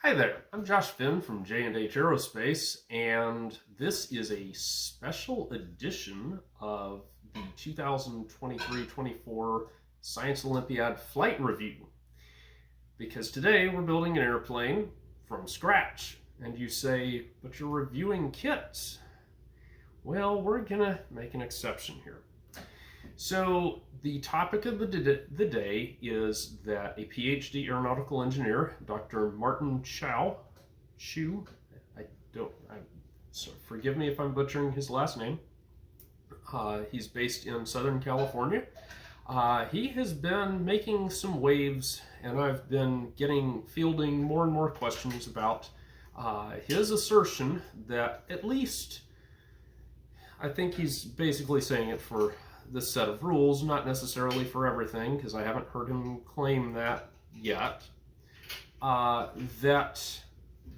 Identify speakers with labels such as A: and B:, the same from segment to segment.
A: Hi there, I'm Josh Finn from J&H Aerospace, and this is a special edition of the 2023-24 Science Olympiad Flight Review. Because today we're building an airplane from scratch. And you say, but you're reviewing kits. Well, we're gonna make an exception here. So the topic of the day is that a PhD aeronautical engineer, Dr. Martin Chow, forgive me if I'm butchering his last name. He's based in Southern California. He has been making some waves, and I've been fielding more and more questions about his assertion that, at least, I think he's basically saying it for this set of rules, not necessarily for everything, because I haven't heard him claim that yet, that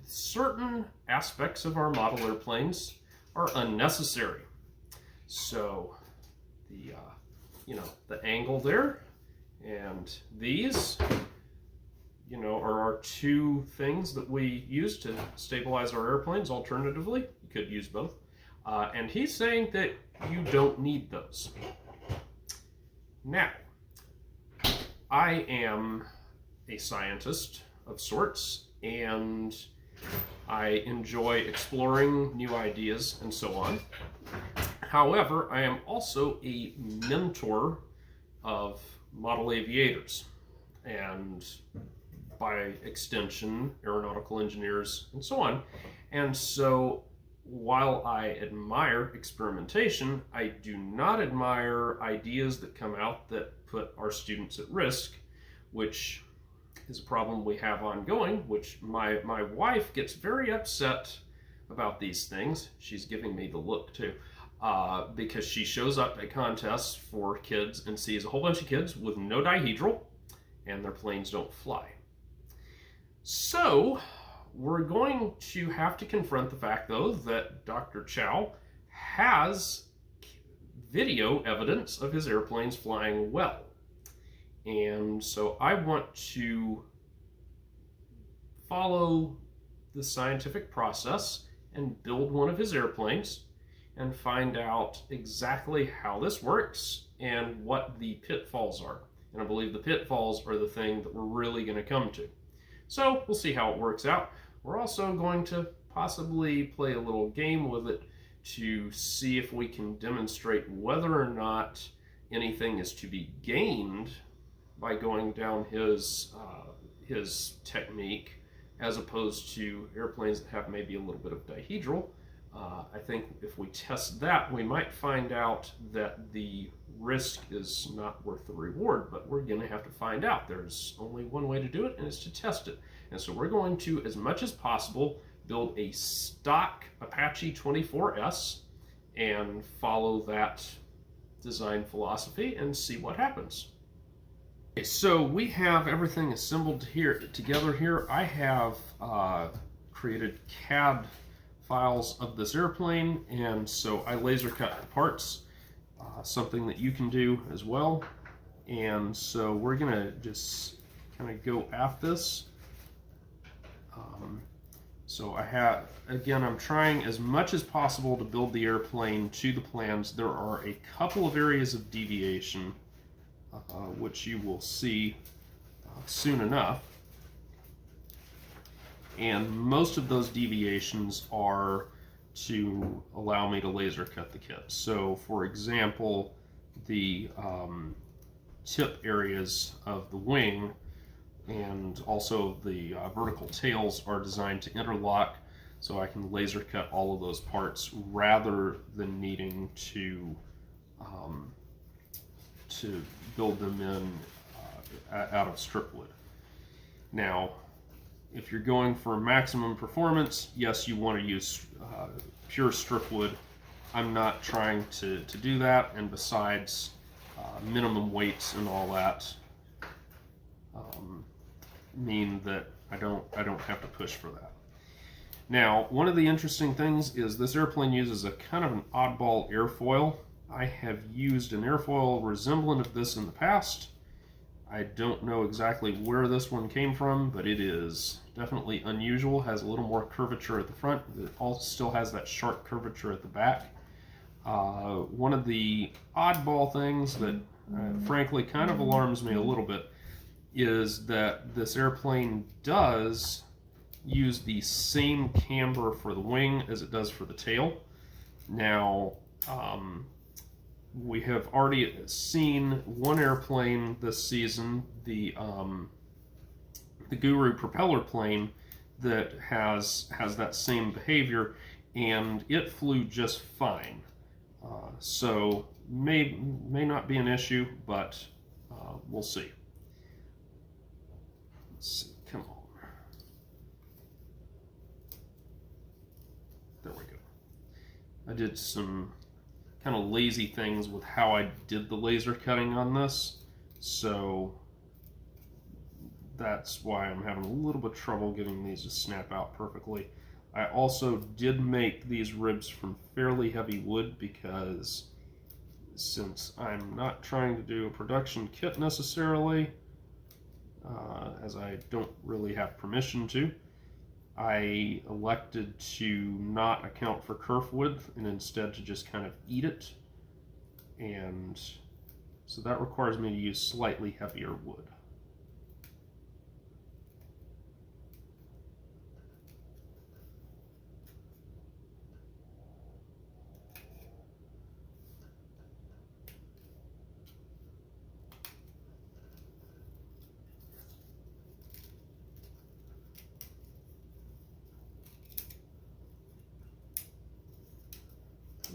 A: certain aspects of our model airplanes are unnecessary. So the angle there and these are our two things that we use to stabilize our airplanes. Alternatively, you could use both. And he's saying that you don't need those. Now, I am a scientist of sorts, and I enjoy exploring new ideas and so on. However, I am also a mentor of model aviators, and by extension, aeronautical engineers and so on. And so, while I admire experimentation, I do not admire ideas that come out that put our students at risk, which is a problem we have ongoing, which my wife gets very upset about these things. She's giving me the look too, because she shows up at contests for kids and sees a whole bunch of kids with no dihedral, and their planes don't fly. So we're going to have to confront the fact, though, that Dr. Chow has video evidence of his airplanes flying well. And so I want to follow the scientific process and build one of his airplanes and find out exactly how this works and what the pitfalls are. And I believe the pitfalls are the thing that we're really going to come to. So we'll see how it works out. We're also going to possibly play a little game with it to see if we can demonstrate whether or not anything is to be gained by going down his technique, as opposed to airplanes that have maybe a little bit of dihedral. I think if we test that, we might find out that the risk is not worth the reward, but we're going to have to find out. There's only one way to do it, and it's to test it. And so we're going to, as much as possible, build a stock Apache 24S and follow that design philosophy and see what happens. Okay, so we have everything assembled together here. I have created CAD files of this airplane, and so I laser cut the parts, something that you can do as well. And so we're gonna just kind of go at this. So I'm trying as much as possible to build the airplane to the plans. There are a couple of areas of deviation, which you will see soon enough. And most of those deviations are to allow me to laser cut the kit. So, for example, the tip areas of the wing and also the vertical tails are designed to interlock, so I can laser cut all of those parts rather than needing to build them in out of strip wood. Now, if you're going for maximum performance, yes, you want to use pure strip wood. I'm not trying to do that, and besides, minimum weights and all that mean that I don't have to push for that. Now, one of the interesting things is this airplane uses a kind of an oddball airfoil. I have used an airfoil resemblant of this in the past. I don't know exactly where this one came from, but it is definitely unusual. Has a little more curvature at the front. It also still has that sharp curvature at the back. One of the oddball things that frankly kind of alarms me a little bit is that this airplane does use the same camber for the wing as it does for the tail. Now, we have already seen one airplane this season, the Guru propeller plane, that has that same behavior, and it flew just fine. So may not be an issue, but we'll see. Let's see, come on. There we go. I did some kind of lazy things with how I did the laser cutting on this, so that's why I'm having a little bit of trouble getting these to snap out perfectly. I also did make these ribs from fairly heavy wood because since I'm not trying to do a production kit necessarily, as I don't really have permission to, I elected to not account for kerf width and instead to just kind of eat it. And so that requires me to use slightly heavier wood.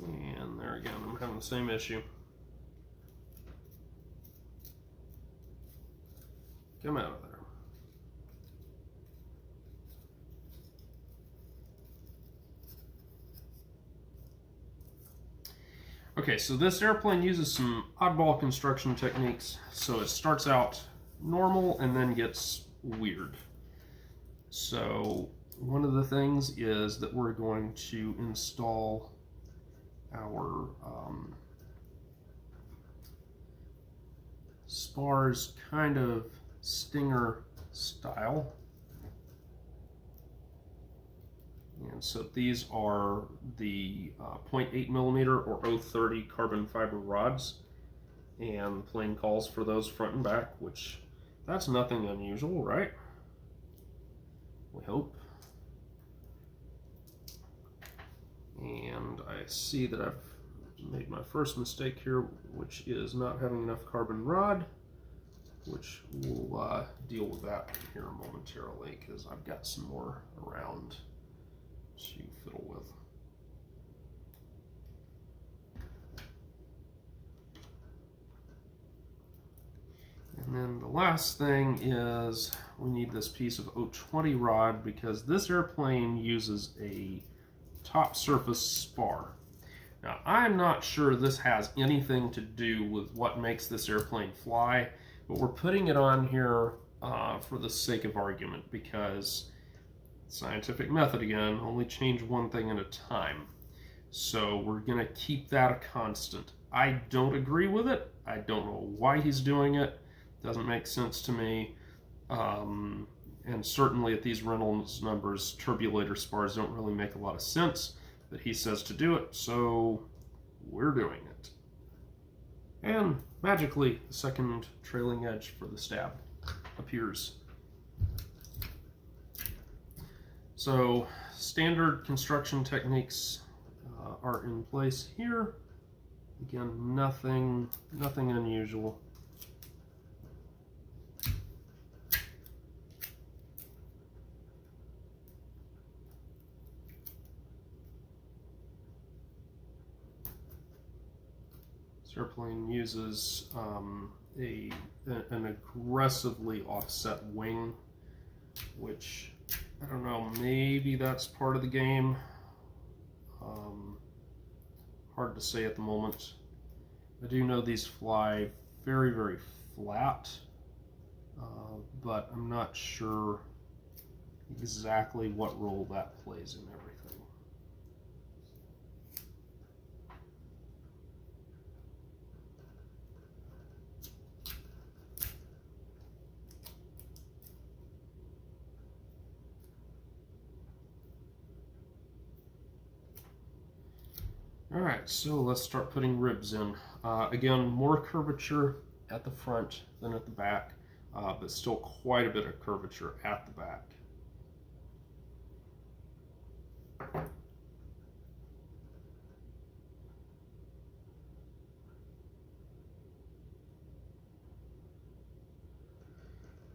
A: And there again, I'm having the same issue. Come out of there. Okay, so this airplane uses some oddball construction techniques. So it starts out normal and then gets weird. So one of the things is that we're going to install our spars kind of stinger style. And so these are the 0.8 millimeter or 030 carbon fiber rods, and the plane calls for those front and back, which that's nothing unusual, right? We hope. And I see that I've made my first mistake here, which is not having enough carbon rod, which we'll deal with that here momentarily because I've got some more around to fiddle with. And then the last thing is we need this piece of 020 rod because this airplane uses a top surface spar. Now, I'm not sure this has anything to do with what makes this airplane fly, but we're putting it on here for the sake of argument because scientific method again, only change one thing at a time. So we're gonna keep that a constant. I don't agree with it. I don't know why he's doing it. Doesn't make sense to me. And certainly at these Reynolds numbers, turbulator spars don't really make a lot of sense, but he says to do it, so we're doing it. And magically, the second trailing edge for the stab appears. So standard construction techniques are in place here. Again, nothing unusual. This airplane uses an aggressively offset wing, which I don't know, maybe that's part of the game. Hard to say at the moment. I do know these fly very, very flat, but I'm not sure exactly what role that plays in everything. All right, so let's start putting ribs in. Again, more curvature at the front than at the back, but still quite a bit of curvature at the back.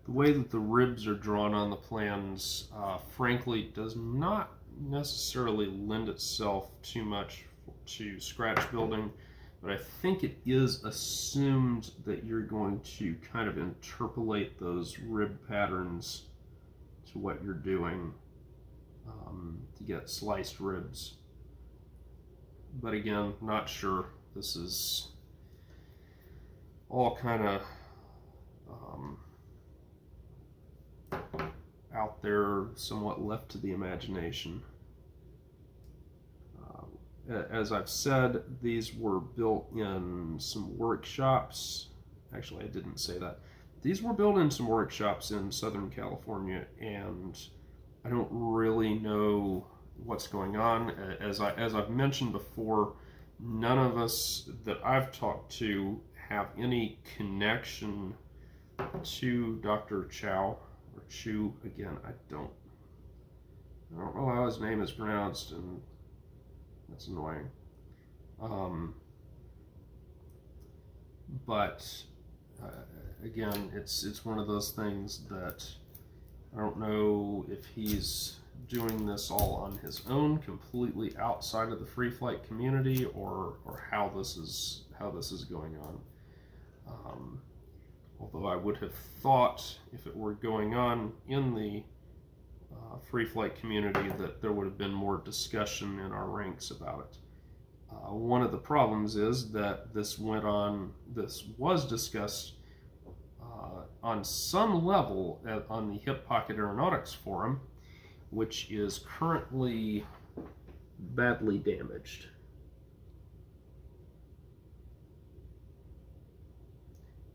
A: The way that the ribs are drawn on the plans, frankly, does not necessarily lend itself too much to scratch building, but I think it is assumed that you're going to kind of interpolate those rib patterns to what you're doing to get sliced ribs. But again, not sure. This is all kind of out there, somewhat left to the imagination. As I've said, these were built in some workshops. Actually, I didn't say that. These were built in some workshops in Southern California, and I don't really know what's going on. As I've mentioned before, none of us that I've talked to have any connection to Dr. Chow, or Chu. Again, I don't know how his name is pronounced, and that's annoying. But again, it's one of those things that I don't know if he's doing this all on his own, completely outside of the free flight community, or how this is going on. Although I would have thought if it were going on in the free flight community that there would have been more discussion in our ranks about it. One of the problems is that this was discussed on some level on the Hip Pocket Aeronautics Forum, which is currently badly damaged.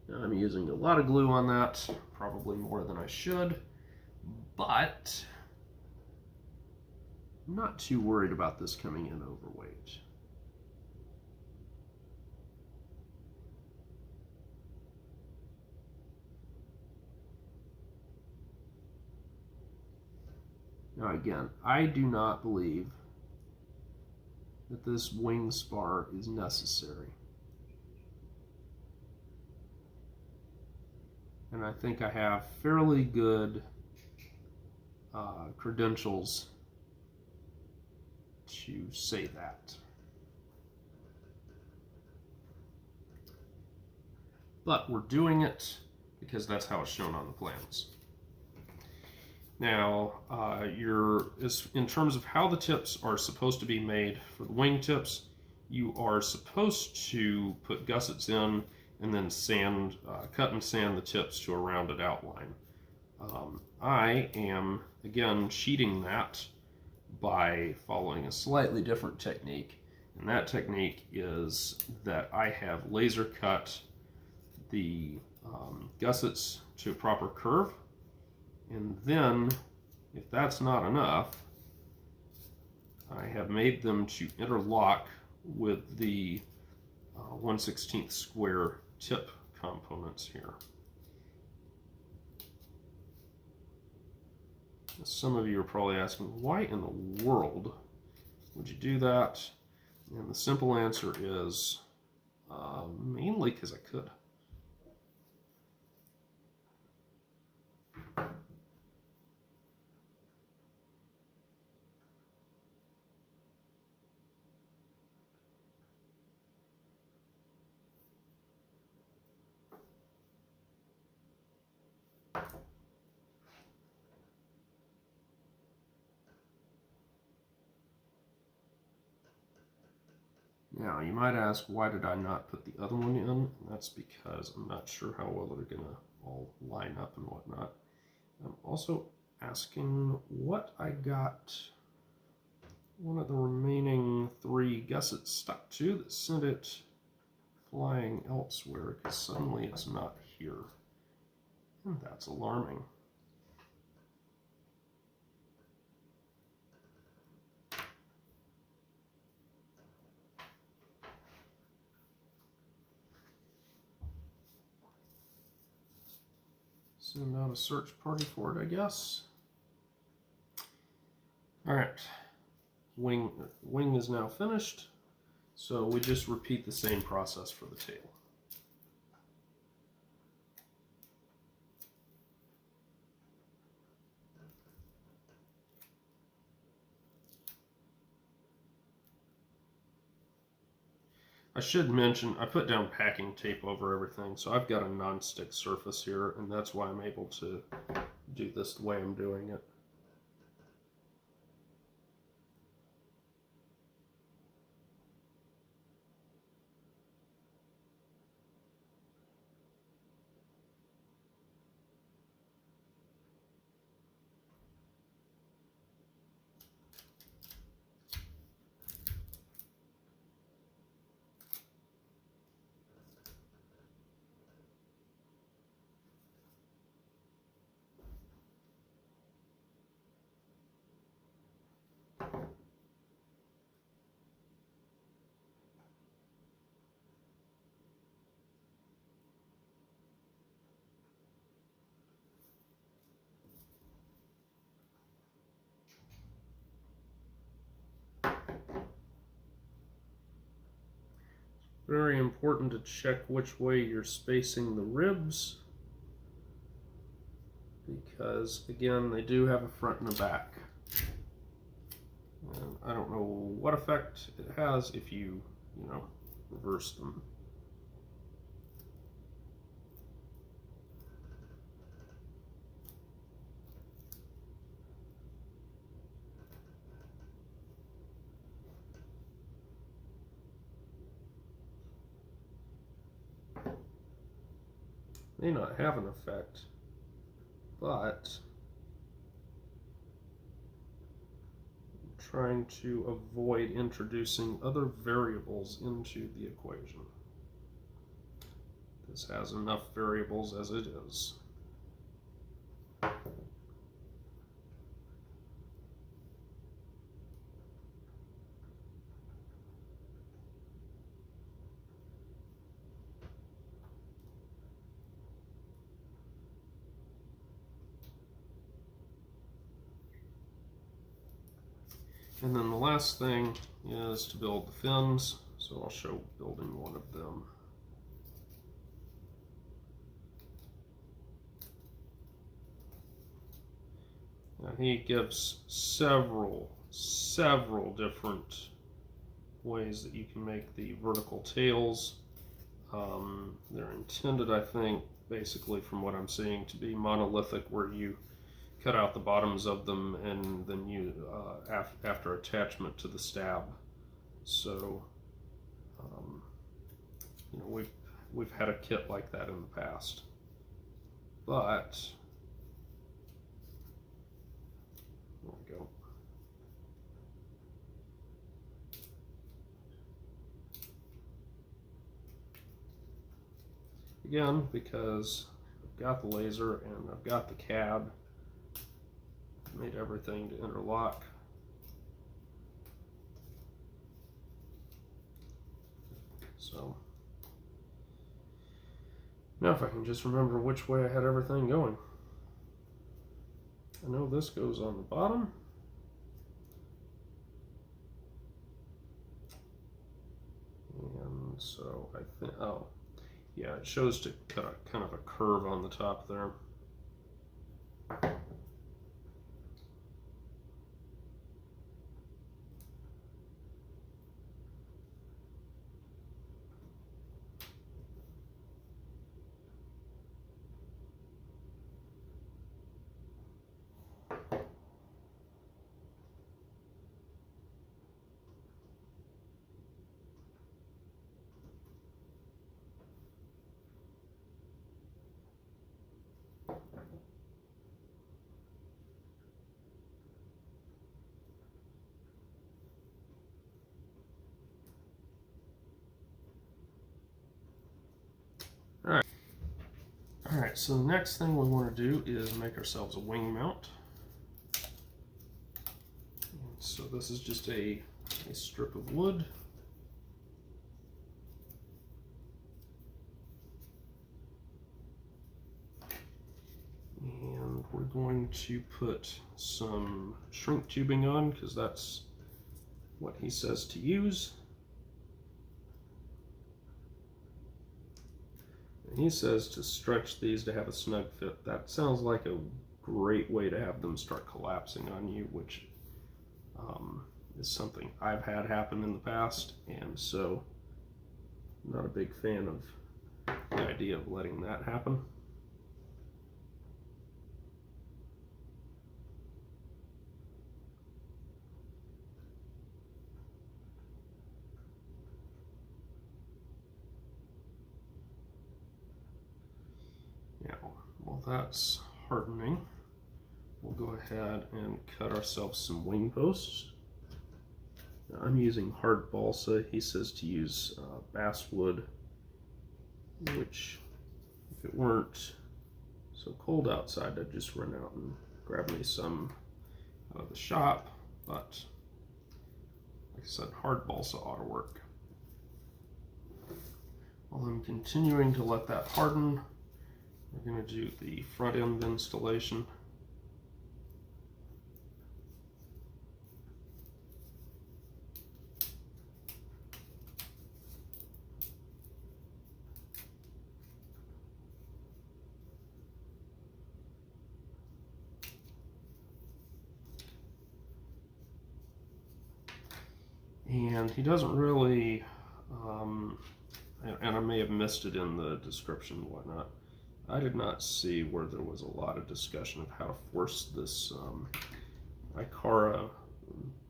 A: Now, I'm using a lot of glue on that, probably more than I should, but I'm not too worried about this coming in overweight. Now again, I do not believe that this wing spar is necessary. And I think I have fairly good credentials to say that. But we're doing it because that's how it's shown on the plans. Now, in terms of how the tips are supposed to be made for the wing tips, you are supposed to put gussets in and then cut and sand the tips to a rounded outline. I am, again, cheating that by following a slightly different technique. And that technique is that I have laser cut the gussets to a proper curve. And then, if that's not enough, I have made them to interlock with the 1/16 square tip components here. Some of you are probably asking, why in the world would you do that? And the simple answer is mainly because I could. Now, you might ask, why did I not put the other one in? That's because I'm not sure how well they're going to all line up and whatnot. I'm also asking what I got one of the remaining 3 gussets stuck to that sent it flying elsewhere, because suddenly it's not here. And that's alarming. Send out a search party for it, I guess. All right, wing is now finished. So we just repeat the same process for the tail. I should mention, I put down packing tape over everything, so I've got a non-stick surface here, and that's why I'm able to do this the way I'm doing it. Very important to check which way you're spacing the ribs, because again, they do have a front and a back. And I don't know what effect it has if you reverse them. May not have an effect, but I'm trying to avoid introducing other variables into the equation. This has enough variables as it is. And then the last thing is to build the fins, so I'll show building one of them. Now he gives several different ways that you can make the vertical tails. They're intended, I think, basically from what I'm seeing, to be monolithic, where you cut out the bottoms of them and then you after attachment to the stab. So we've had a kit like that in the past, but there we go. Again, because I've got the laser and I've got the cab, made everything to interlock. So now if I can just remember which way I had everything going. I know this goes on the bottom. And so I think, oh, yeah, it shows to cut a kind of a curve on the top there. All right, so the next thing we want to do is make ourselves a wing mount. So this is just a strip of wood. we're going to put some shrink tubing on because that's what he says to use. And he says to stretch these to have a snug fit. That sounds like a great way to have them start collapsing on you, which is something I've had happen in the past, and so I'm not a big fan of the idea of letting that happen. Yeah, while that's hardening, we'll go ahead and cut ourselves some wing posts. Now, I'm using hard balsa. He says to use basswood, which if it weren't so cold outside, I'd just run out and grab me some out of the shop, but like I said, hard balsa ought to work. While I'm continuing to let that harden, we're going to do the front end installation. And he doesn't really, and I may have missed it in the description and whatnot, I did not see where there was a lot of discussion of how to force this Ikara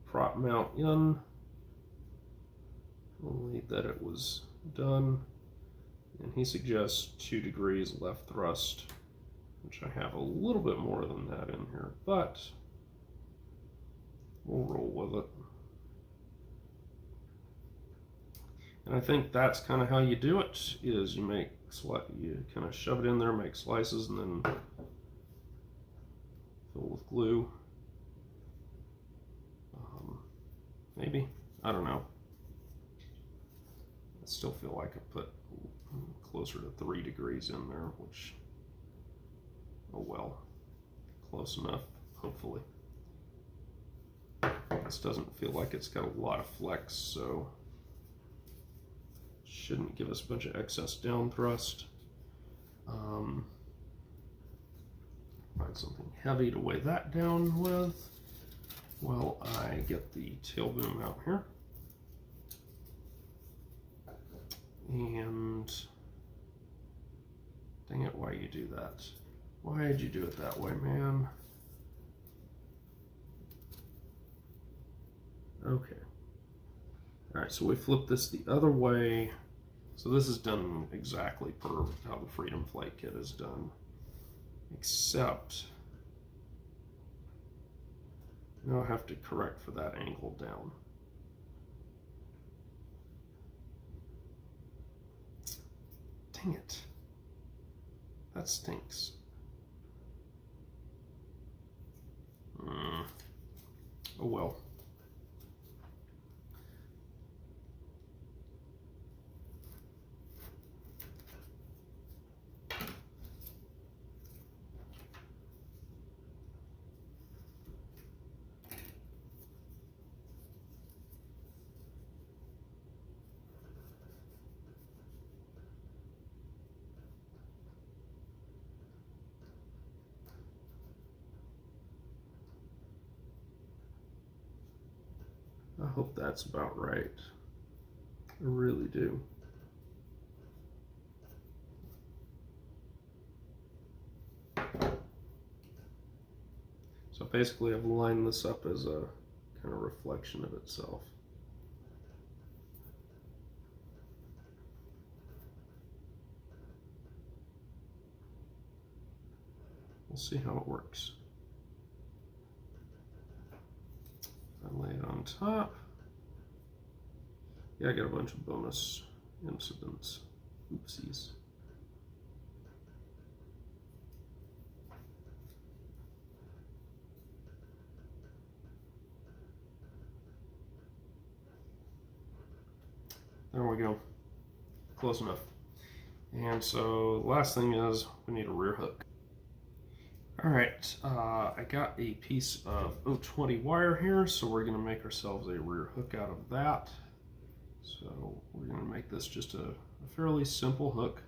A: prop mount in, only that it was done, and he suggests 2 degrees left thrust, which I have a little bit more than that in here, but we'll roll with it. And I think that's kind of how you do it, is you kind of shove it in there, make slices, and then fill with glue. Maybe, I don't know. I still feel like I put closer to 3 degrees in there, which, oh well, close enough, hopefully. This doesn't feel like it's got a lot of flex, so shouldn't give us a bunch of excess down thrust. Find something heavy to weigh that down with while I get the tail boom out here. And dang it, why you do that? Why did you do it that way, man? Okay. All right, so we flip this the other way. So this is done exactly per how the Freedom Flight kit is done, except now I have to correct for that angle down. Dang it. That stinks. Oh well. I hope that's about right. I really do. So basically I've lined this up as a kind of reflection of itself. We'll see how it works. I lay it on top. Yeah, I got a bunch of bonus incidents. Oopsies. There we go. Close enough. And so the last thing is we need a rear hook. All right, I got a piece of 020 wire here, so we're going to make ourselves a rear hook out of that. So we're going to make this just a fairly simple hook.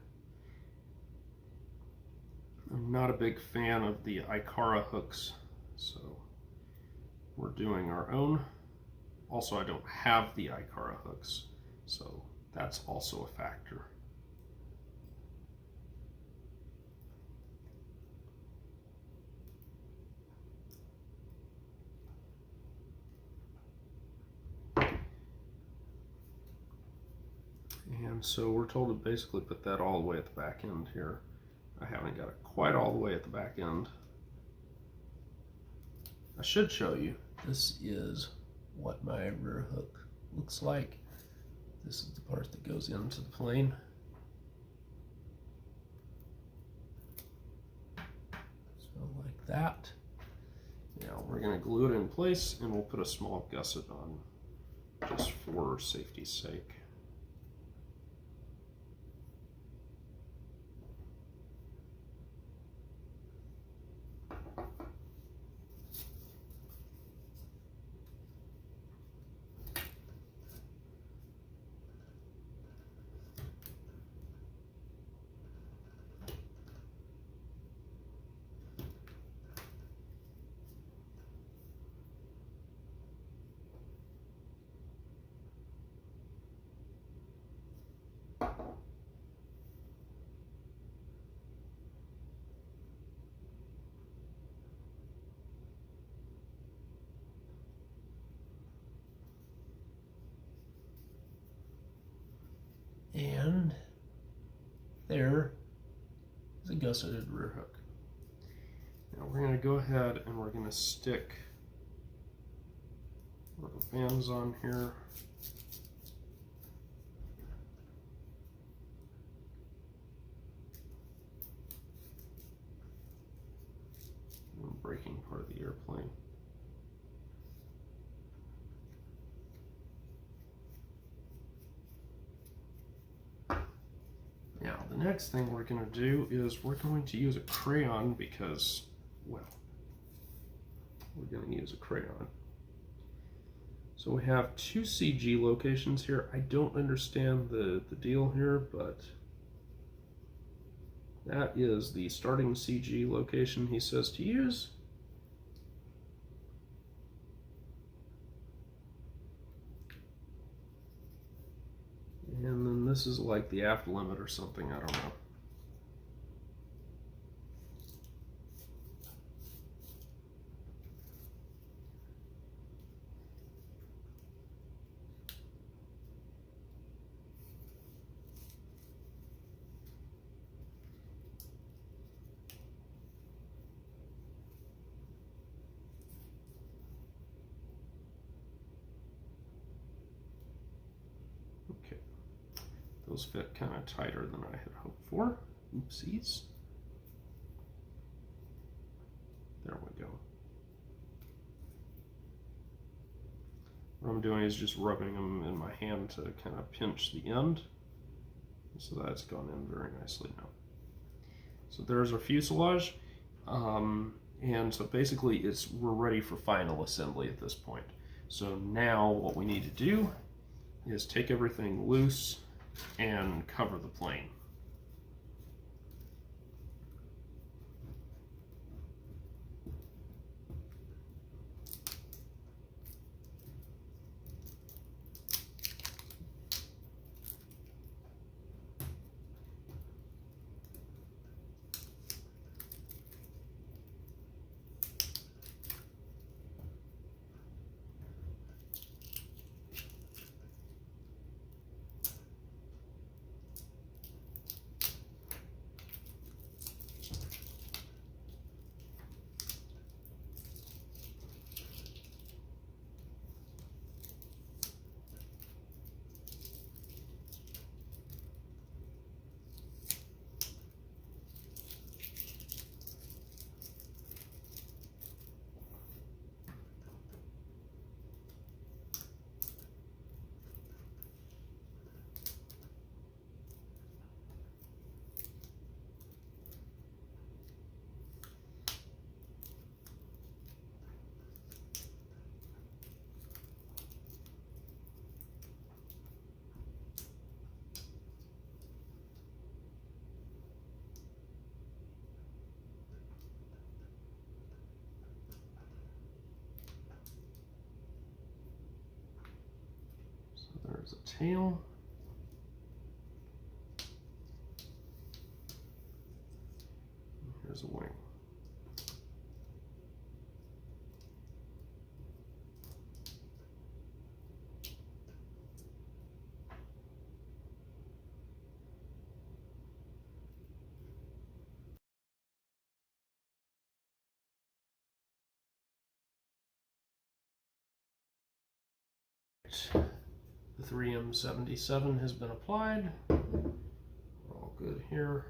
A: I'm not a big fan of the Icara hooks, so we're doing our own. Also, I don't have the Icara hooks, so that's also a factor. And so we're told to basically put that all the way at the back end here. I haven't got it quite all the way at the back end. I should show you. This is what my rear hook looks like. This is the part that goes into the plane. So like that. Now we're going to glue it in place, and we'll put a small gusset on just for safety's sake. And there is a gusseted rear hook. Now we're going to go ahead and we're going to stick rubber bands on here. And braking part of the airplane. Now, the next thing we're going to do is we're going to use a crayon because, well, we're going to use a crayon. So we have 2 CG locations here. I don't understand the deal here, but that is the starting CG location he says to use. And then this is like the aft limit or something, I don't know. Okay. Those fit kind of tighter than I had hoped for. Oopsies. There we go. What I'm doing is just rubbing them in my hand to kind of pinch the end. So that's gone in very nicely now. So there's our fuselage. And so basically we're ready for final assembly at this point. So now what we need to do is take everything loose and cover the plane. There's a tail. Here's a wing. The 3M77 has been applied. We're all good here.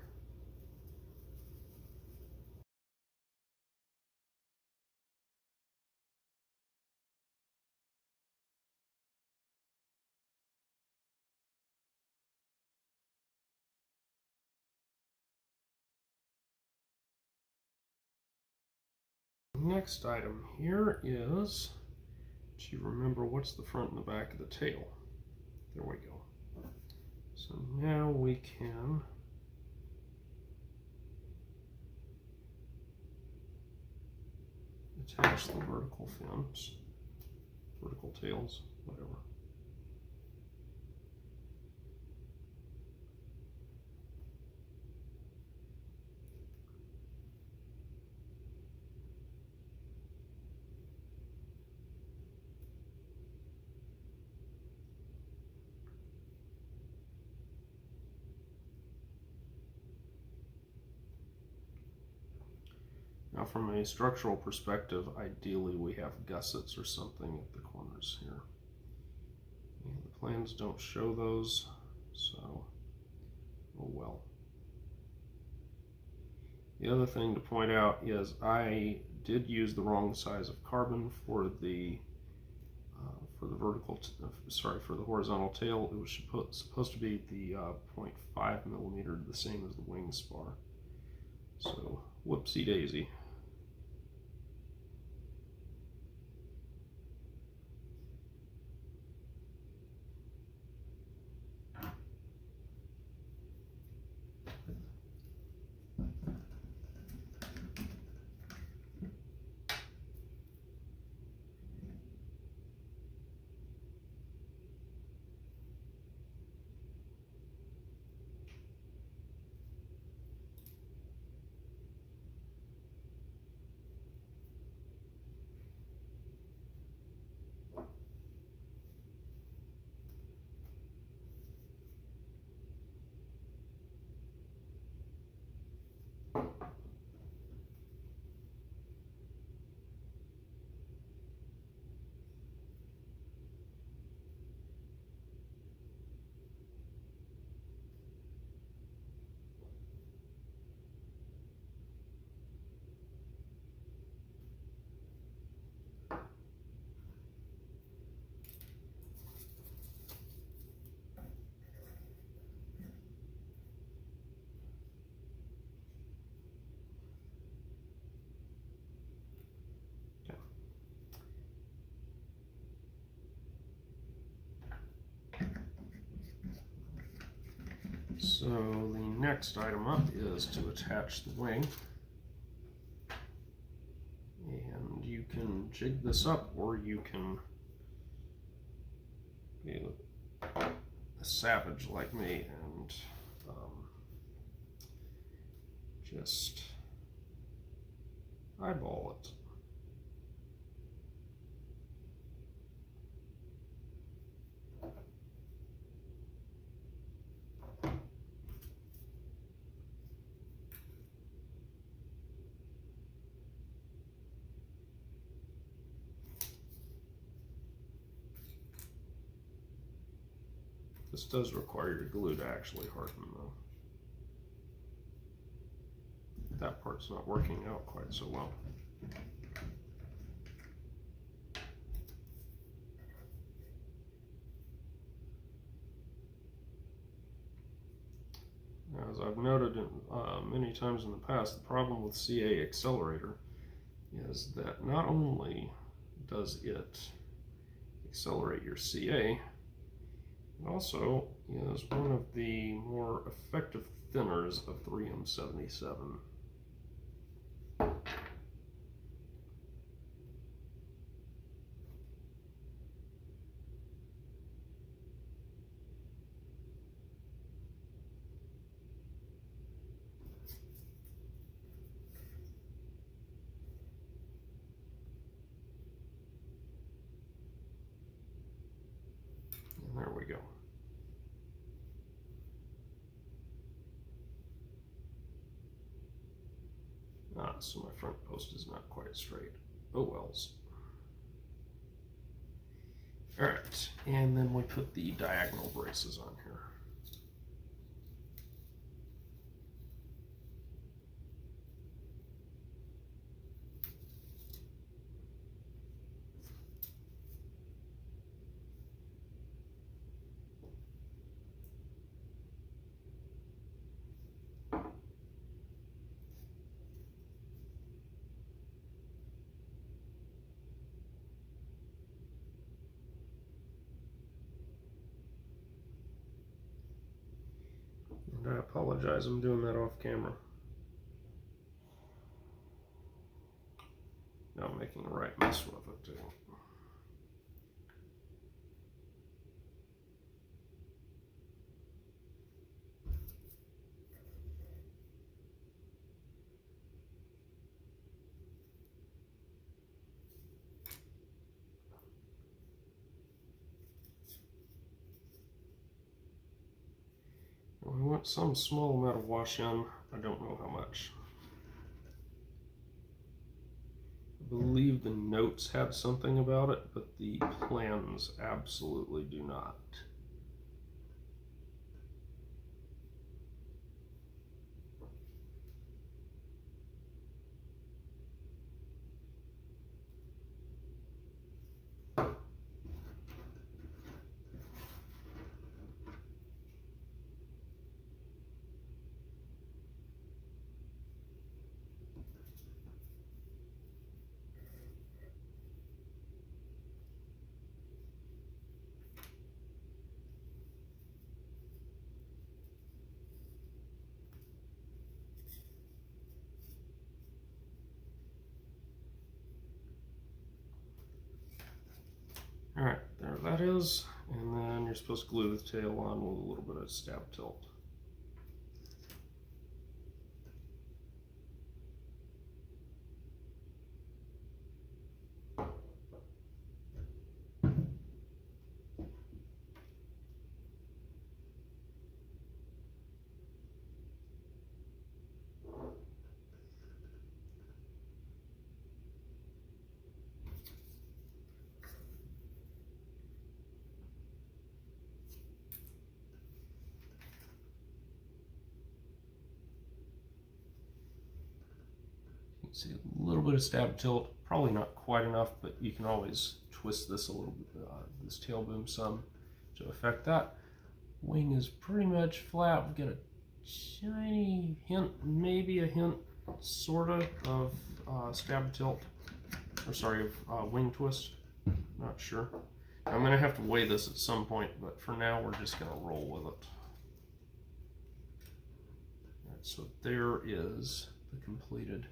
A: Next item here is to remember what's the front and the back of the tail. There we go. So now we can attach the vertical fins, vertical tails, whatever. Now from a structural perspective, ideally we have gussets or something at the corners here. And the plans don't show those, so oh well. The other thing to point out is I did use the wrong size of carbon for the horizontal tail. It was supposed to be the 0.5 millimeter, the same as the wing spar. So whoopsie daisy. So the next item up is to attach the wing. And you can jig this up, or you can be a savage like me and just eyeball it. This does require your glue to actually harden though. That part's not working out quite so well. As I've noted many times in the past, the problem with CA accelerator is that not only does it accelerate your CA, it also is one of the more effective thinners of 3M77. So my front post is not quite straight. Oh wells. All right, and then we put the diagonal braces on here. And I apologize, I'm doing that off camera. Now I'm making the right mess with it too. We want some small amount of wash in. I don't know how much. I believe the notes had something about it, but the plans absolutely do not. All right, there that is. And then you're supposed to glue the tail on with a little bit of stab tilt. See a little bit of stab tilt, probably not quite enough, but you can always twist this a little bit, this tail boom some to affect that. Wing is pretty much flat. We've got a tiny hint, maybe a hint, sorta, of stab tilt, or sorry, of wing twist. Not sure. I'm gonna have to weigh this at some point, but for now we're just gonna roll with it. All right, so there is the completed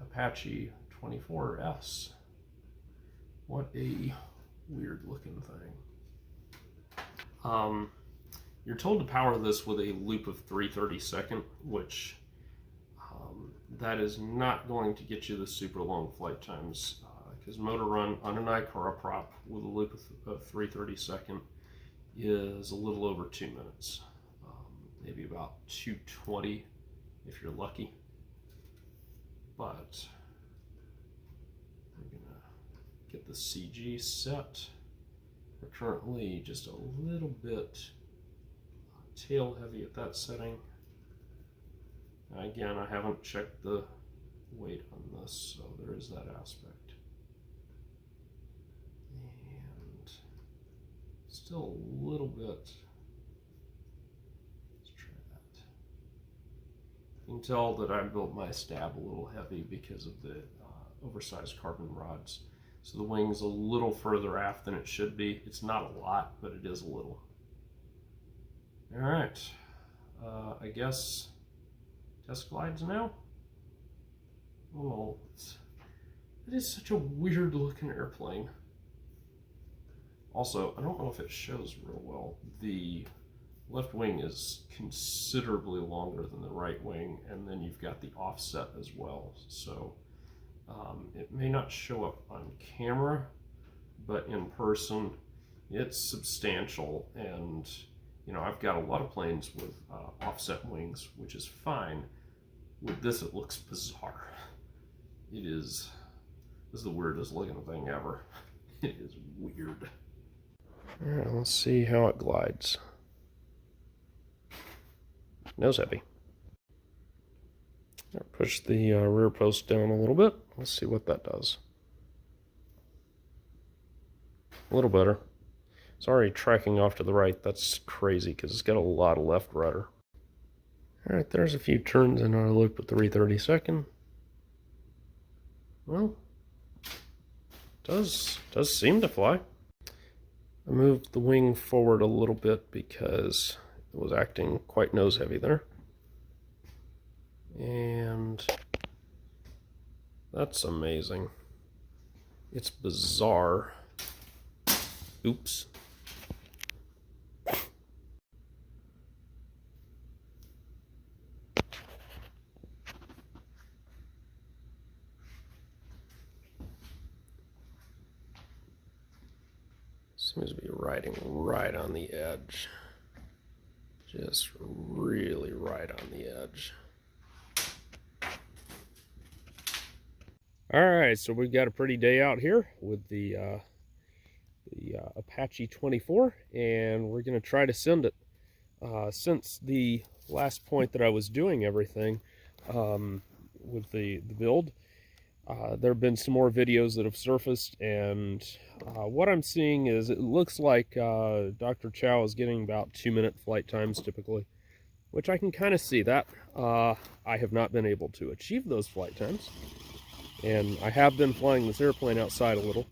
A: Apache 24S. What a weird looking thing. You're told to power this with a loop of 3/32, which that is not going to get you the super long flight times, because motor run on an Ikara prop with a loop of 3/32 is a little over 2 minutes, maybe about 2:20 if you're lucky. But we're gonna get the CG set. We're currently just a little bit tail heavy at that setting. Again, I haven't checked the weight on this, so there is that aspect. And still a little bit. You can tell that I built my stab a little heavy because of the oversized carbon rods. So the wing's a little further aft than it should be. It's not a lot, but it is a little. All right, I guess test glides now. Oh, it is such a weird looking airplane. Also, I don't know if it shows real well. The left wing is considerably longer than the right wing, and then you've got the offset as well. So it may not show up on camera, but in person, it's substantial. And you know, I've got a lot of planes with offset wings, which is fine, with this it looks bizarre. It is, this is the weirdest looking thing ever. It is weird. All right, let's see how it glides. Nose heavy. Push the rear post down a little bit. Let's see what that does. A little better. It's already tracking off to the right. That's crazy because it's got a lot of left rudder. All right, there's a few turns in our loop with the 332nd. Well, does seem to fly. I moved the wing forward a little bit because it was acting quite nose heavy there. And that's amazing. It's bizarre. Oops. Seems to be riding right on the edge. Just really right on the edge. All right, so we've got a pretty day out here with the Apache 24, and we're going to try to send it. Since the last point that I was doing everything with the build, there have been some more videos that have surfaced, and what I'm seeing is it looks like Dr. Chow is getting about 2-minute flight times typically, which I can kind of see that. I have not been able to achieve those flight times, and I have been flying this airplane outside a little,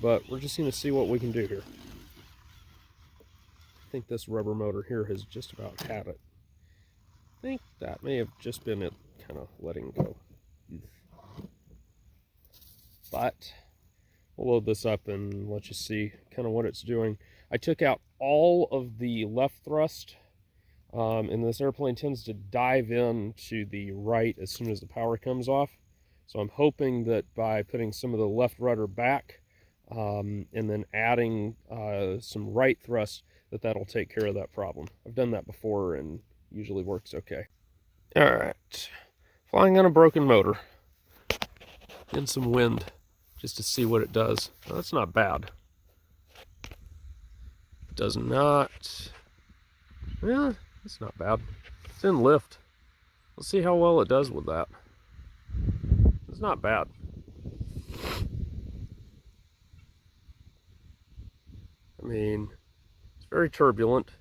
A: but we're just going to see what we can do here. I think this rubber motor here has just about had it. I think that may have just been it kind of letting go. But we'll load this up and let you see kind of what it's doing. I took out all of the left thrust, and this airplane tends to dive in to the right as soon as the power comes off. So I'm hoping that by putting some of the left rudder back and then adding some right thrust, that'll take care of that problem. I've done that before and usually works okay. All right, flying on a broken motor in some wind just to see what it does. Well, that's not bad. It does not, yeah, it's not bad. It's in lift. Let's see how well it does with that. It's not bad. I mean, it's very turbulent.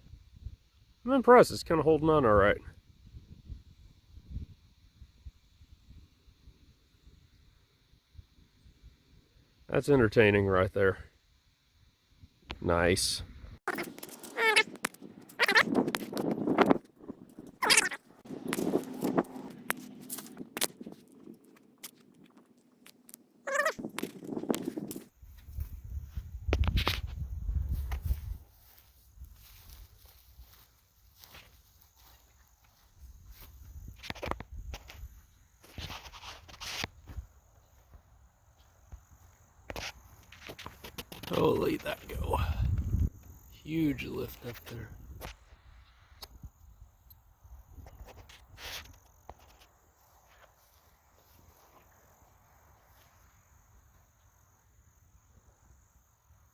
A: I'm impressed. It's kind of holding on all right. That's entertaining right there. Nice. Oh, let that go. Huge lift up there.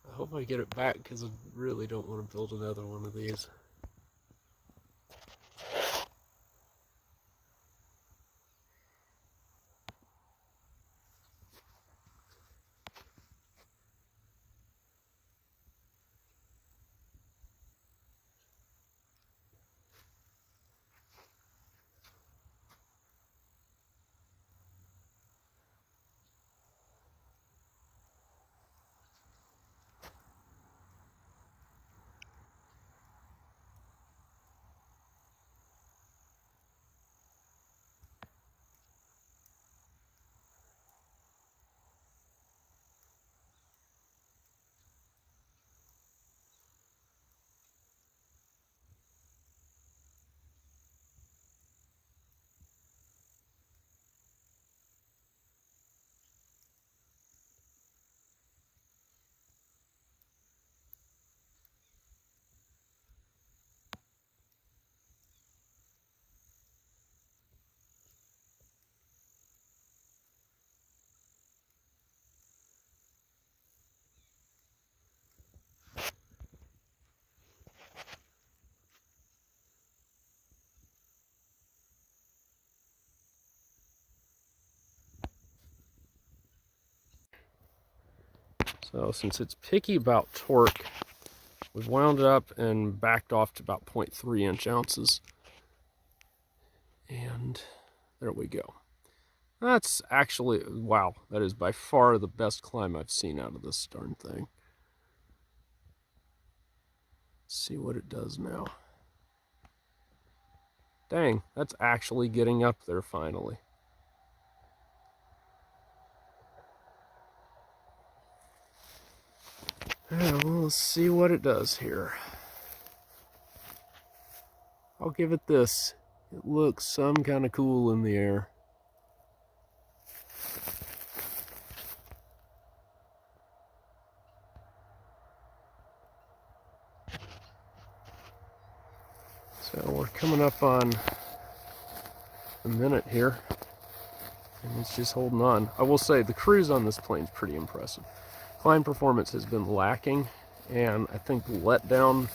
A: I hope I get it back because I really don't want to build another one of these. So since it's picky about torque, we've wound it up and backed off to about 0.3 inch ounces. And there we go. That's actually, wow, that is by far the best climb I've seen out of this darn thing. Let's see what it does now. Dang, that's actually getting up there finally. Well, let's see what it does here. I'll give it this. It looks some kind of cool in the air. So we're coming up on a minute here, and it's just holding on. I will say the cruise on this plane is pretty impressive. Climb performance has been lacking, and I think the letdown,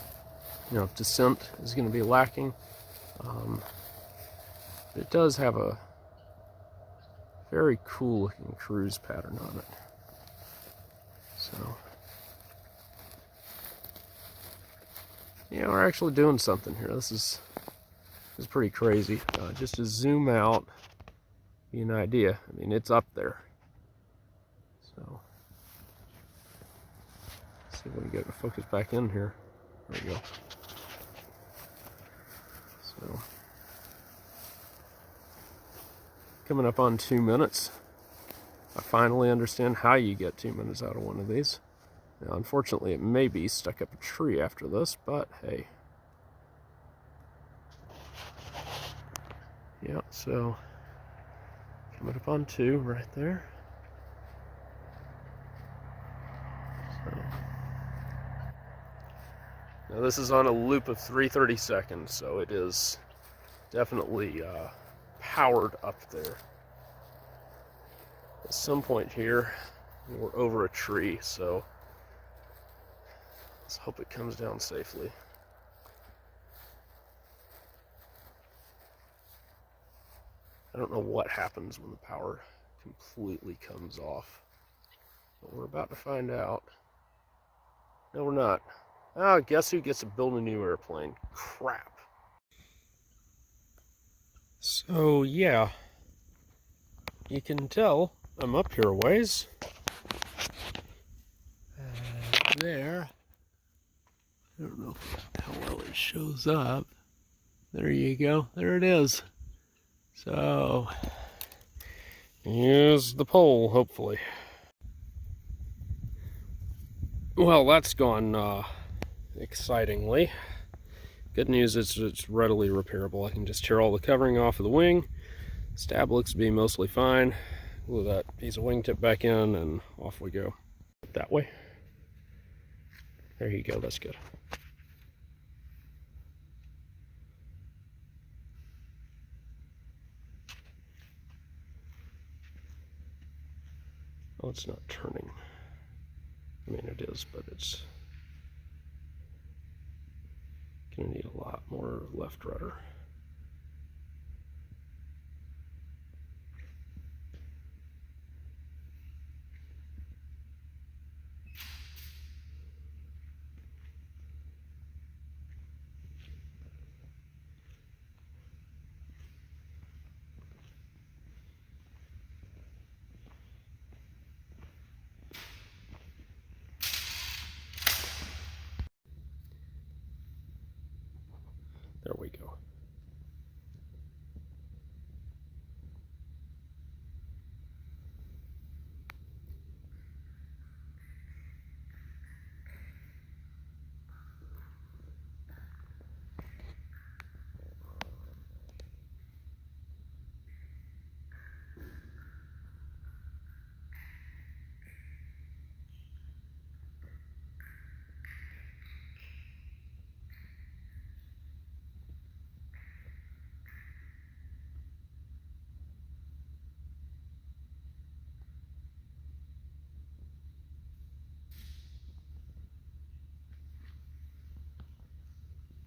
A: descent is going to be lacking. But it does have a very cool looking cruise pattern on it. So, yeah, we're actually doing something here. This is pretty crazy. Just to zoom out, give you an idea. I mean, it's up there. So, let's see if we can get the focus back in here. There we go. So, coming up on 2 minutes. I finally understand how you get 2 minutes out of one of these. Now, unfortunately, it may be stuck up a tree after this, but hey. Yeah, so coming up on 2 right there. So, now this is on a loop of 330 seconds, so it is definitely powered up there. At some point here, we're over a tree, so let's hope it comes down safely. I don't know what happens when the power completely comes off, but we're about to find out. No, we're not. Ah, guess who gets to build a new airplane? Crap. So, yeah, you can tell I'm up here a ways. There. I don't know how well it shows up. There you go. There it is. So, here's the pole, hopefully. Well, that's gone excitingly. Good news is it's readily repairable. I can just tear all the covering off of the wing. Stab looks to be mostly fine. Glue that piece of wingtip back in and off we go. That way. There you go, that's good. Oh, it's not turning. I mean, it is, but it's gonna need a lot more left rudder. There we go.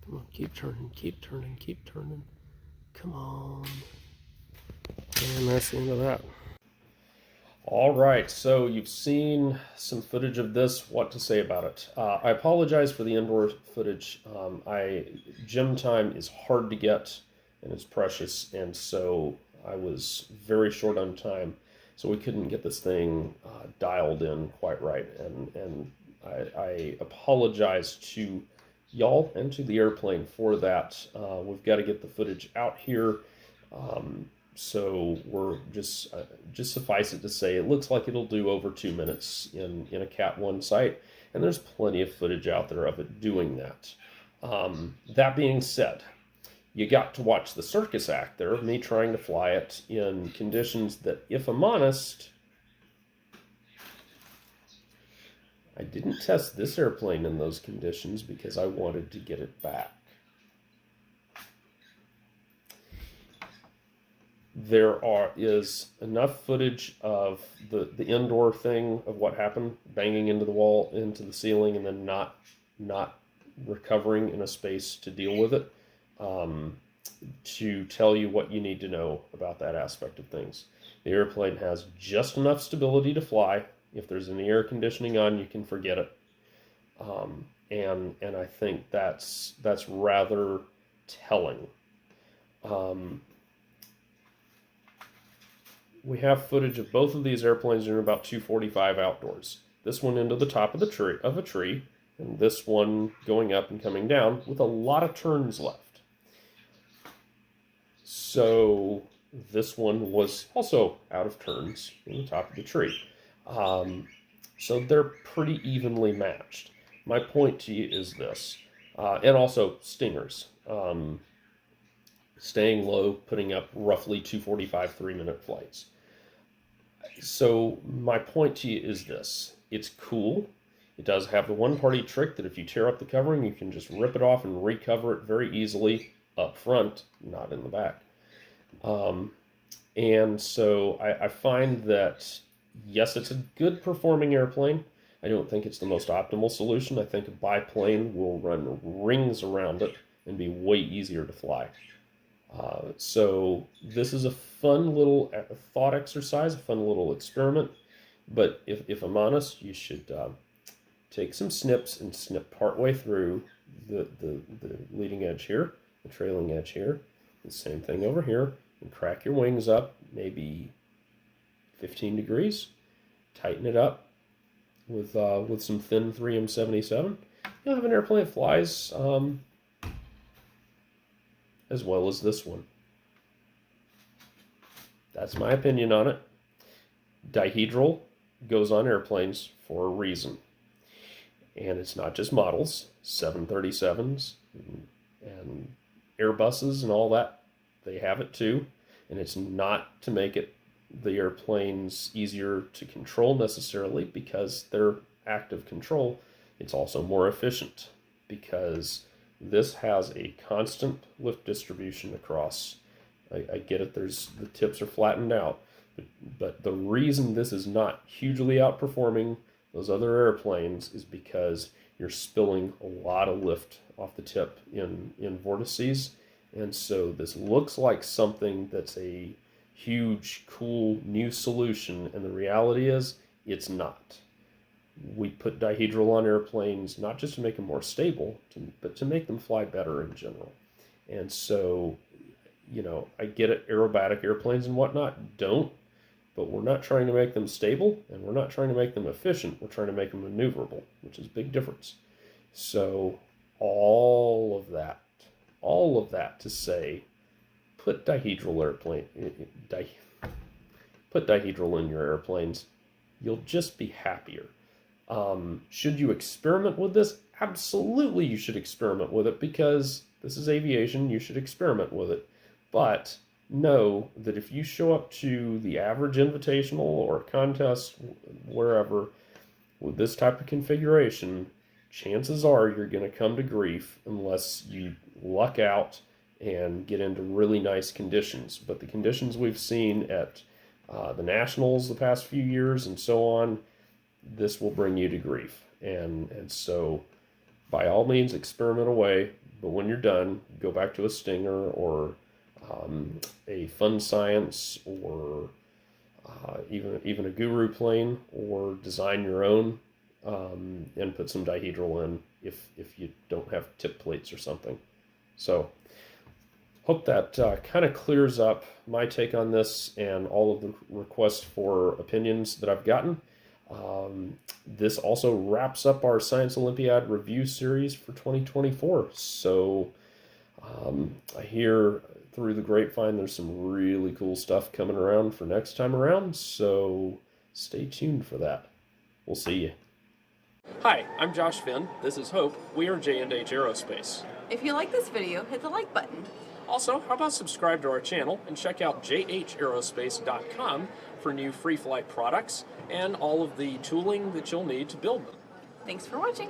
A: Come on, keep turning, keep turning, keep turning. Come on. And that's the end of that. All right, so you've seen some footage of this. What to say about it? I apologize for the indoor footage. Gym time is hard to get and it's precious, and so I was very short on time, so we couldn't get this thing dialed in quite right. And I apologize to y'all and to the airplane for that. We've got to get the footage out here. So we're just suffice it to say, it looks like it'll do over 2 minutes in a Cat 1 site, and there's plenty of footage out there of it doing that. That being said, you got to watch the circus act there of me trying to fly it in conditions that, if I'm honest, I didn't test this airplane in those conditions because I wanted to get it back. Is enough footage of the indoor thing of what happened, banging into the wall, into the ceiling, and then not recovering in a space to deal with it, to tell you what you need to know about that aspect of things. The airplane has just enough stability to fly. If there's any air conditioning on, you can forget it. And I think that's rather telling. We have footage of both of these airplanes in about 245 outdoors. This one into the top of a tree, and this one going up and coming down with a lot of turns left. So this one was also out of turns in the top of the tree. So they're pretty evenly matched. My point to you is this, and also stingers. Staying low, putting up roughly 245 3-minute flights. So my point to you is this. It's cool. It does have the one-party trick that if you tear up the covering, you can just rip it off and recover it very easily up front, not in the back. And so I find that, yes, it's a good performing airplane. I don't think it's the most optimal solution. I think a biplane will run rings around it and be way easier to fly. So this is a fun little thought exercise, a fun little experiment. But if I'm honest, you should take some snips and snip partway through the leading edge here, the trailing edge here, the same thing over here, and crack your wings up maybe 15 degrees. Tighten it up with some thin 3M77. You'll have an airplane that flies as well as this one. That's my opinion on it. Dihedral goes on airplanes for a reason. And it's not just models, 737s and Airbuses and all that. They have it too. And it's not to make the airplanes easier to control necessarily because they're active control. It's also more efficient because this has a constant lift distribution across. I get it, the tips are flattened out, but the reason this is not hugely outperforming those other airplanes is because you're spilling a lot of lift off the tip in vortices, and so this looks like something that's a huge, cool, new solution, and the reality is, it's not. We put dihedral on airplanes not just to make them more stable, but to make them fly better in general. And so, I get it, aerobatic airplanes and whatnot don't, but we're not trying to make them stable, and we're not trying to make them efficient. We're trying to make them maneuverable, which is a big difference. So all of that to say, put dihedral in your airplanes. You'll just be happier. Should you experiment with this? Absolutely you should experiment with it because this is aviation, you should experiment with it. But know that if you show up to the average invitational or contest, wherever, with this type of configuration, chances are you're going to come to grief unless you luck out and get into really nice conditions. But the conditions we've seen at the Nationals the past few years and so on, this will bring you to grief. And so by all means experiment away, but when you're done, go back to a Stinger or a Fun Science or even a guru plane, or design your own, and put some dihedral in if you don't have tip plates or something. So hope that kind of clears up my take on this and all of the requests for opinions that I've gotten. This also wraps up our Science Olympiad review series for 2024. So I hear through the grapevine there's some really cool stuff coming around for next time around, so stay tuned for that. We'll see you. Hi, I'm Josh Finn. This is Hope. We are J&H Aerospace.
B: If you like this video, hit the like button.
A: Also, how about subscribe to our channel and check out jhaerospace.com for new free flight products and all of the tooling that you'll need to build them.
B: Thanks for watching.